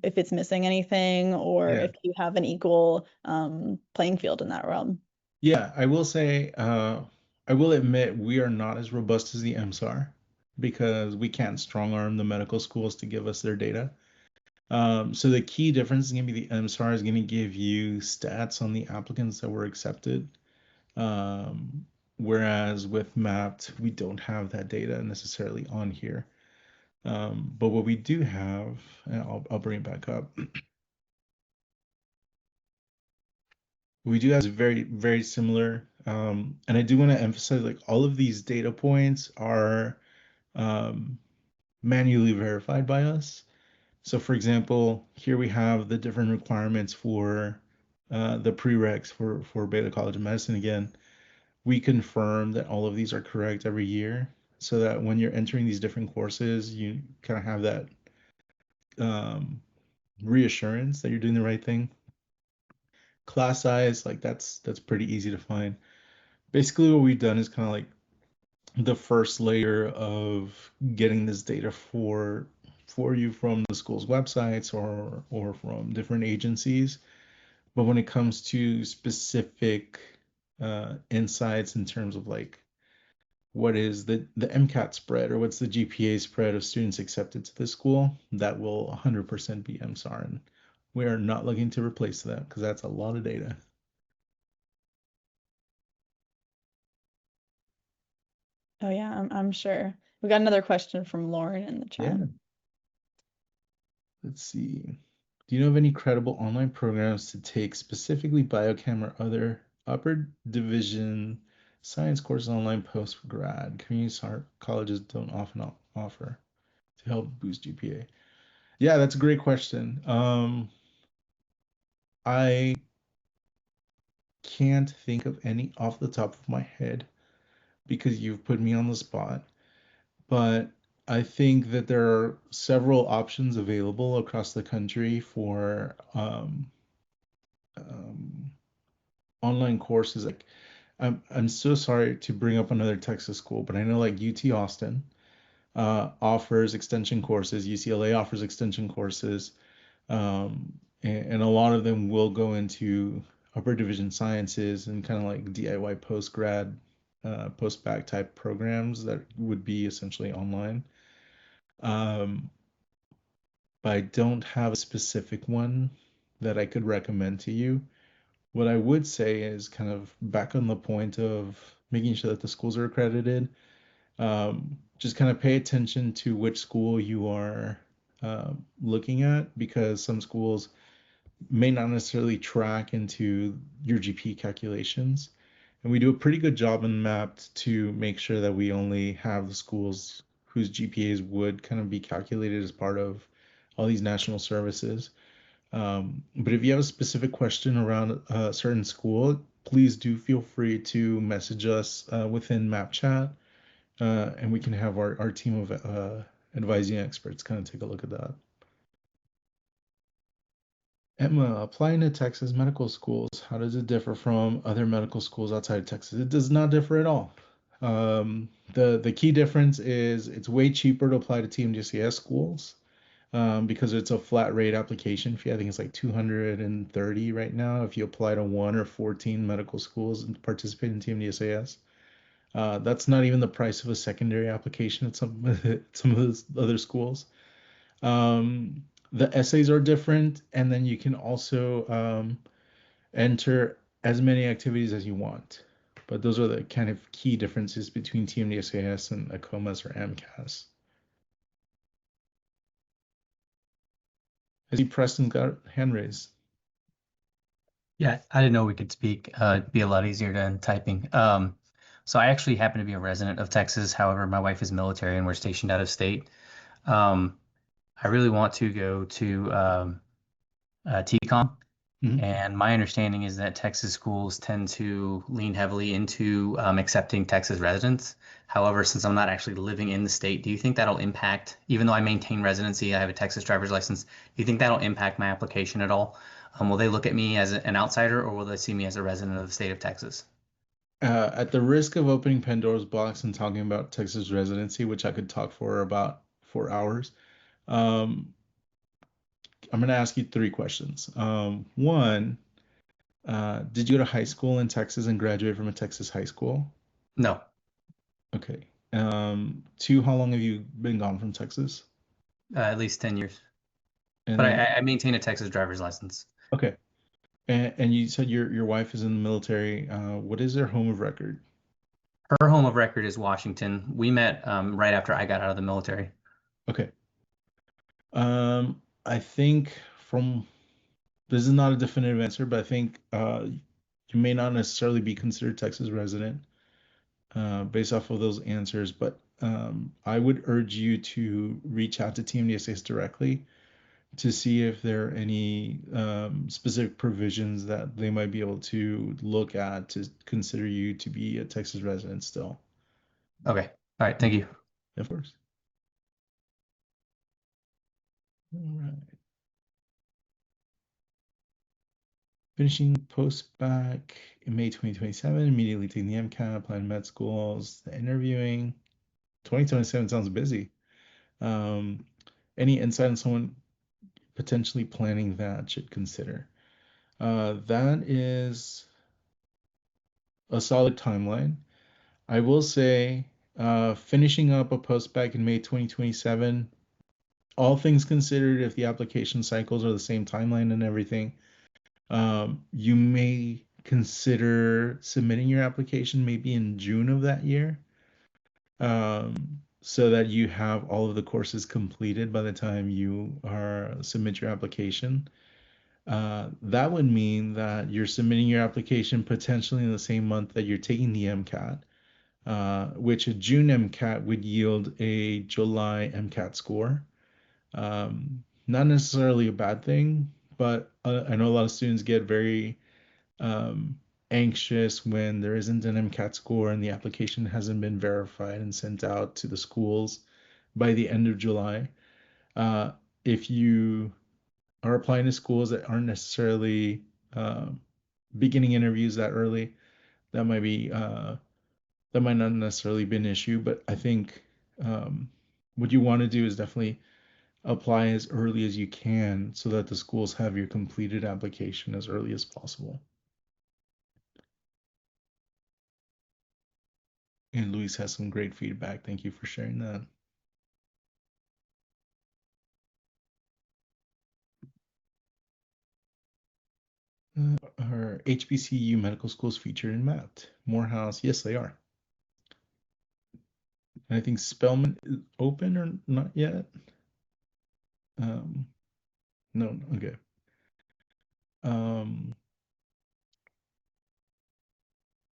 if it's missing anything or Yeah. if you have an equal playing field in that realm. Yeah, I will say, I will admit we are not as robust as the MSAR because we can't strong arm the medical schools to give us their data. So the key difference is going to be the MSAR is going to give you stats on the applicants that were accepted. Um, Whereas with Mapped, we don't have that data necessarily on here. But what we do have, and I'll bring it back up. We do have very, very similar. And I do want to emphasize like all of these data points are um, manually verified by us. So for example, here we have the different requirements for the prereqs for Baylor College of Medicine again. We confirm that all of these are correct every year so that when you're entering these different courses, you kind of have that um, reassurance that you're doing the right thing. Class size, like that's pretty easy to find. Basically, what we've done is kind of like the first layer of getting this data for you from the school's websites or from different agencies. But when it comes to specific insights in terms of like what is the MCAT spread or what's the GPA spread of students accepted to the school, that will 100% be MSAR, and we are not looking to replace that because that's a lot of data. Oh yeah, I'm sure. We got another question from Lauren in the chat. Yeah. Let's see. Do you know of any credible online programs to take specifically biochem or other upper division science courses online post grad? Colleges don't often offer to help boost GPA. Yeah, that's a great question. I can't think of any off the top of my head because you've put me on the spot, but I think that there are several options available across the country for um, online courses. Like I'm so sorry to bring up another Texas school, but I know like UT Austin offers extension courses, UCLA offers extension courses, and a lot of them will go into upper division sciences and kind of like DIY post grad, post bac type programs that would be essentially online. Um, but I don't have a specific one that I could recommend to you. What I would say is kind of back on the point of making sure that the schools are accredited. Just kind of pay attention to which school you are looking at because some schools may not necessarily track into your GP calculations. And we do a pretty good job in Mapped to make sure that we only have the schools whose GPAs would kind of be calculated as part of all these national services. But if you have a specific question around a certain school, please do feel free to message us within Map Chat, and we can have our team of advising experts kind of take a look at that. Emma, applying to Texas medical schools, how does it differ from other medical schools outside of Texas? It does not differ at all. The key difference is it's way cheaper to apply to TMGCS schools because it's a flat rate application fee. I think it's like 230 right now if you apply to one or 14 medical schools and participate in TMDSAS. That's not even the price of a secondary application at some of those other schools. The essays are different, and then you can also enter as many activities as you want. But those are the kind of key differences between TMDSAS and ACOMAS or AMCAS. I see Preston's got a hand raised. Yeah, I didn't know we could speak. It'd be a lot easier than typing. So I actually happen to be a resident of Texas. However, my wife is military and we're stationed out of state. Um, I really want to go to TCOM, Mhm. and my understanding is that Texas schools tend to lean heavily into accepting Texas residents. However, since I'm not actually living in the state, do you think that'll impact, even though I maintain residency, I have a Texas driver's license, do you think that'll impact my application at all? Will they look at me as an outsider or will they see me as a resident of the state of Texas? At the risk of opening Pandora's box and talking about Texas residency, which I could talk for about 4 hours, um, I'm going to ask you three questions. One, did you go to high school in Texas and graduate from a Texas high school? No, Okay. Two, how long have you been gone from Texas? at least 10 years. And But then, I maintain a Texas driver's license. okay. And you said your wife is in the military. What is their home of record? Her home of record is Washington. We met right after I got out of the military. Okay. I think from this is not a definitive answer, but I think you may not necessarily be considered Texas resident based off of those answers, but I would urge you to reach out to TMDSS directly to see if there are any specific provisions that they might be able to look at to consider you to be a Texas resident still. Okay. All right. Thank you. Of course. All right. Finishing post-bac in May 2027, immediately taking the MCAT, applying to med schools, the interviewing. 2027 sounds busy. Um, any insight on someone potentially planning that should consider? That is a solid timeline. I will say, finishing up a post-bac in May 2027, all things considered, if the application cycles are the same timeline and everything, you may consider submitting your application maybe in June of that year. so that you have all of the courses completed by the time you submit your application. That would mean that you're submitting your application potentially in the same month that you're taking the MCAT, which a June MCAT would yield a July MCAT score. Not necessarily a bad thing, but I know a lot of students get very um, anxious when there isn't an MCAT score and the application hasn't been verified and sent out to the schools by the end of July. If you are applying to schools that aren't necessarily beginning interviews that early, that might be that might not necessarily be an issue. But I think what you want to do is definitely apply as early as you can so that the schools have your completed application as early as possible. And Luis has some great feedback. Thank you for sharing that. Are HBCU medical schools featured in MAPT? Morehouse, yes, they are. And I think Spelman is open or not yet. No, okay. Um,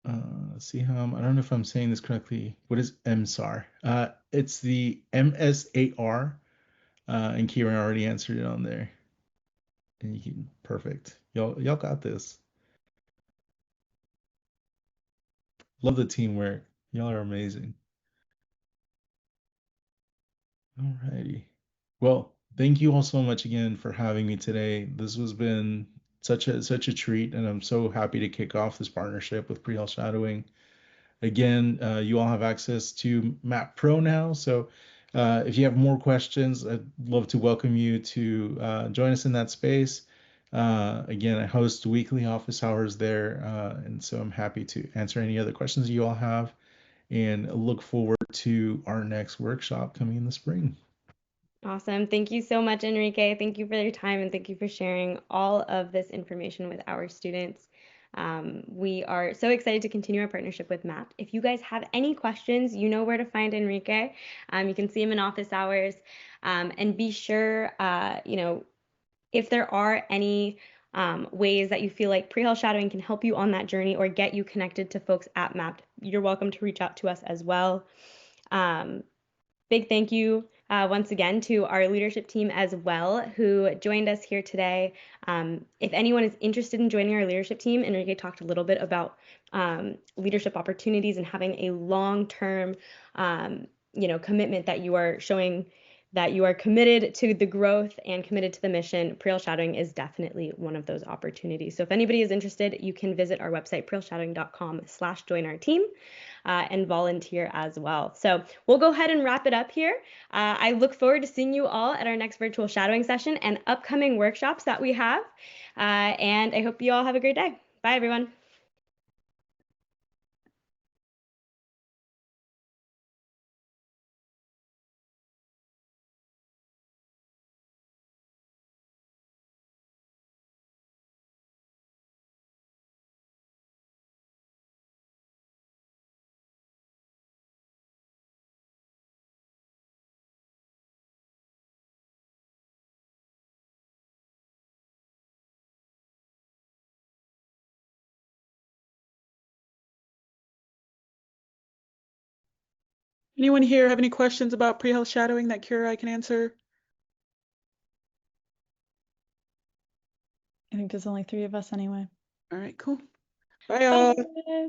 I don't know if I'm saying this correctly. What is MSAR? It's the MSAR, and Kieran already answered it on there. And perfect. Y'all got this. Love the teamwork. Y'all are amazing. Alrighty. Well, thank you all so much again for having me today. This has been such a treat, and I'm so happy to kick off this partnership with Pre-Health Shadowing. Again, you all have access to Map Pro now, so if you have more questions, I'd love to welcome you to join us in that space. Again, I host weekly office hours there, and so I'm happy to answer any other questions you all have, and look forward to our next workshop coming in the spring. Awesome. Thank you so much, Enrique. Thank you for your time and thank you for sharing all of this information with our students. We are so excited to continue our partnership with MAP. If you guys have any questions, you know where to find Enrique. You can see him in office hours. And be sure, if there are any ways that you feel like pre-health shadowing can help you on that journey or get you connected to folks at MAP, you're welcome to reach out to us as well. Big thank you once again to our leadership team as well who joined us here today. If anyone is interested in joining our leadership team, Enrique talked a little bit about leadership opportunities and having a long-term commitment that you are showing that you are committed to the growth and committed to the mission. Pre-health shadowing is definitely one of those opportunities. So if anybody is interested, you can visit our website, prehealthshadowing.com/join our team. And volunteer as well. So we'll go ahead and wrap it up here. I look forward to seeing you all at our next virtual shadowing session and upcoming workshops that we have. And I hope you all have a great day. Bye, everyone. Anyone here have any questions about pre-health shadowing that Kira I can answer? I think there's only 3 of us anyway. All right, cool. Bye, y'all. Bye.